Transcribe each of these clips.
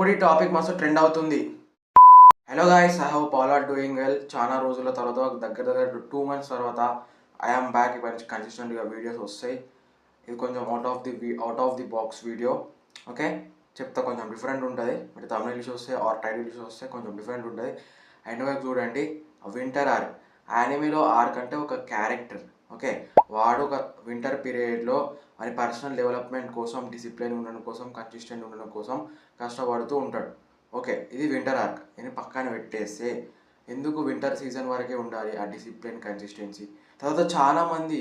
ఇప్పుడు ఈ టాపిక్ మస్తు ట్రెండ్ అవుతుంది. Hello guys, I hope all are doing well. చాలా రోజుల తర్వాత దగ్గర 2 months తర్వాత ఐఎమ్ బ్యాక్. మంచి కన్సిస్టెంట్గా వీడియోస్ వస్తాయి. ఇది కొంచెం out of the box video. Okay, చెప్తా. కొంచెం డిఫరెంట్ ఉంటుంది. మరి తమిళ ఇష్యూస్ వస్తే ఆర్ టైటిల్ ఇష్యూస్ వస్తే కొంచెం డిఫరెంట్ ఉంటుంది. అండ్ వైపు చూడండి, వింటర్ ఆర్క్. యానిమేలో ఆర్క్ అంటే ఒక క్యారెక్టర్. ఓకే, వాడు ఒక వింటర్ పీరియడ్లో అని పర్సనల్ డెవలప్మెంట్ కోసం, డిసిప్లిన్ ఉండడం కోసం, కన్సిస్టెంట్ ఉండడం కోసం కష్టపడుతూ ఉంటాడు. ఓకే, ఇది వింటర్ ఆర్క్. నేను పక్కన పెట్టేస్తే ఎందుకు వింటర్ సీజన్ వరకే ఉండాలి ఆ డిసిప్లిన్, కన్సిస్టెన్సీ? తర్వాత చాలామంది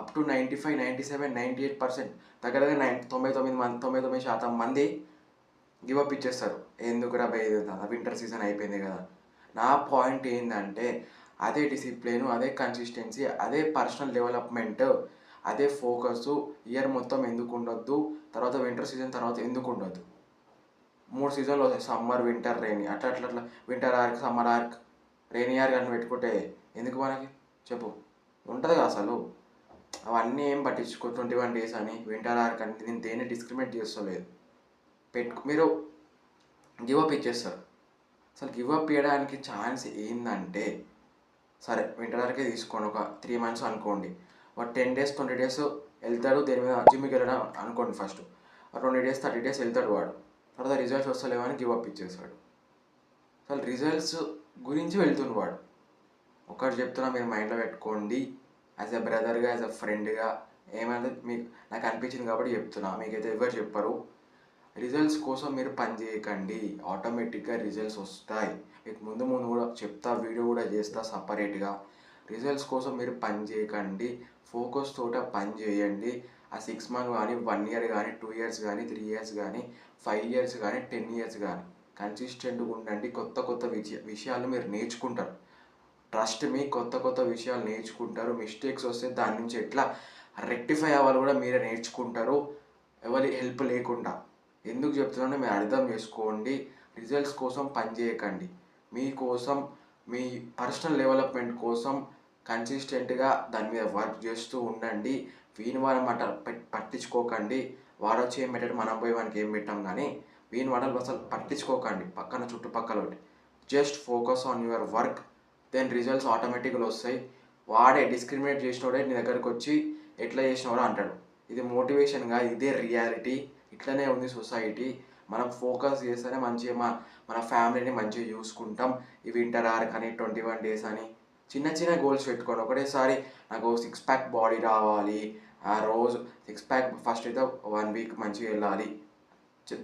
అప్ టు 95, 97, 98% దగ్గర దగ్గర 99% మంది గివప్ ఇచ్చేస్తారు. ఎందుకురా భయ్, వింటర్ సీజన్ అయిపోయింది కదా. నా పాయింట్ ఏంటంటే, అదే డిసిప్లిన్, అదే కన్సిస్టెన్సీ, అదే పర్సనల్ డెవలప్మెంట్, అదే ఫోకస్ ఇయర్ మొత్తం ఎందుకు ఉండొద్దు? తర్వాత వింటర్ సీజన్ తర్వాత ఎందుకు ఉండొద్దు? 3 సీజన్లు వస్తాయి: సమ్మర్, వింటర్, రెయినీ. అట్లా winter arc, summer arc, rainy arc అని పెట్టుకుంటే ఎందుకు మనకి చెప్పు? ఉంటుంది కదా అసలు. అవన్నీ ఏం పట్టించుకో. 21 days అని, వింటర్ ఆర్క్ అని, నేను దేన్ని డిస్క్రిమినేట్ చేస్తలేదు. మీరు గివప్ ఇచ్చేస్తారు. అసలు గివప్ ఇవ్వడానికి ఛాన్స్ ఏంటంటే, సరే వింటర్ ఆర్కే తీసుకోండి, ఒక 3 months అనుకోండి. ఒక 10 days 20 days వెళ్తాడు దేని మీద, జిమ్కి వెళ్ళడం అనుకోండి. ఫస్ట్ 20 days 30 days వెళ్తాడు వాడు. తర్వాత రిజల్ట్స్ వస్తలేవని గివప్ ఇచ్చేస్తాడు. అసలు రిజల్ట్స్ గురించి వెళ్తుంది వాడు. ఒకటి చెప్తున్నా, మీరు మైండ్లో పెట్టుకోండి. యాజ్ ఎ బ్రదర్గా, యాజ్ ఎ ఫ్రెండ్గా, ఏమైనా మీకు నాకు అనిపించింది కాబట్టి చెప్తున్నా. మీకైతే ఎవరు చెప్పరు. రిజల్ట్స్ కోసం మీరు పని చేయకండి, ఆటోమేటిక్గా రిజల్ట్స్ వస్తాయి. మీకు ముందు కూడా చెప్తా, వీడియో కూడా చేస్తా సపరేట్గా. రిజల్ట్స్ కోసం మీరు పని చేయకండి, ఫోకస్ తోట పని చేయండి. ఆ 6 months కానీ, 1 year కానీ, 2 years కానీ, 3 years కానీ, 5 years కానీ, 10 years కానీ కన్సిస్టెంట్గా ఉండండి. కొత్త విషయాలు మీరు నేర్చుకుంటారు. ట్రస్ట్ మీ, కొత్త విషయాలు నేర్చుకుంటారు. మిస్టేక్స్ వస్తే దాని నుంచి ఎట్లా రెక్టిఫై అవ్వాలి కూడా మీరే నేర్చుకుంటారు, ఎవరి హెల్ప్ లేకుండా. ఎందుకు చెప్తున్నానో మీరు అర్థం చేసుకోండి. రిజల్ట్స్ కోసం పని చేయకండి, మీకోసం, మీ పర్సనల్ డెవలప్మెంట్ కోసం కన్సిస్టెంట్గా దాని మీద వర్క్ చేస్తూ ఉండండి. వీని వారం పట్టించుకోకండి. వాడు వచ్చి ఏం పెట్టాడు, మనం పోయి వానికి ఏం పెట్టాం కానీ వీని వాడలు అసలు పట్టించుకోకండి. పక్కన చుట్టుపక్కల just focus on your work, then results ఆటోమేటిక్గా వస్తాయి. వాడే డిస్క్రిమినేట్ చేసినోడే నీ దగ్గరకు వచ్చి ఎట్లా చేసినవాడు అంటాడు. ఇది మోటివేషన్గా, ఇదే రియాలిటీ. ఇట్లనే ఉంది సొసైటీ. మనం ఫోకస్ చేస్తేనే మంచిగా మన ఫ్యామిలీని మంచిగా చూసుకుంటాం. ఈ వింటర్ ఆర్క్ అని, 21 days అని చిన్న గోల్స్ పెట్టుకోండి. ఒకటేసారి నాకు 6-pack బాడీ రావాలి, ఆ రోజు 6-pack ఫస్ట్ అయితే 1 week మంచిగా వెళ్ళాలి.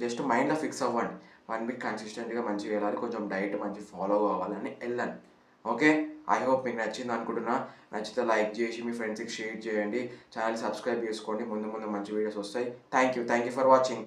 జస్ట్ మైండ్లో ఫిక్స్ అవ్వండి, 1 week కన్సిస్టెంట్గా మంచిగా వెళ్ళాలి, కొంచెం డైట్ మంచి ఫాలో కావాలని వెళ్ళండి. ఓకే, ఐ హోప్ మీకు నచ్చింది అనుకుంటున్నా. నచ్చితే లైక్ చేసి మీ ఫ్రెండ్స్కి షేర్ చేయండి. ఛానల్ సబ్స్క్రైబ్ చేసుకోండి. ముందు మంచి వీడియోస్ వస్తాయి. Thank you for watching.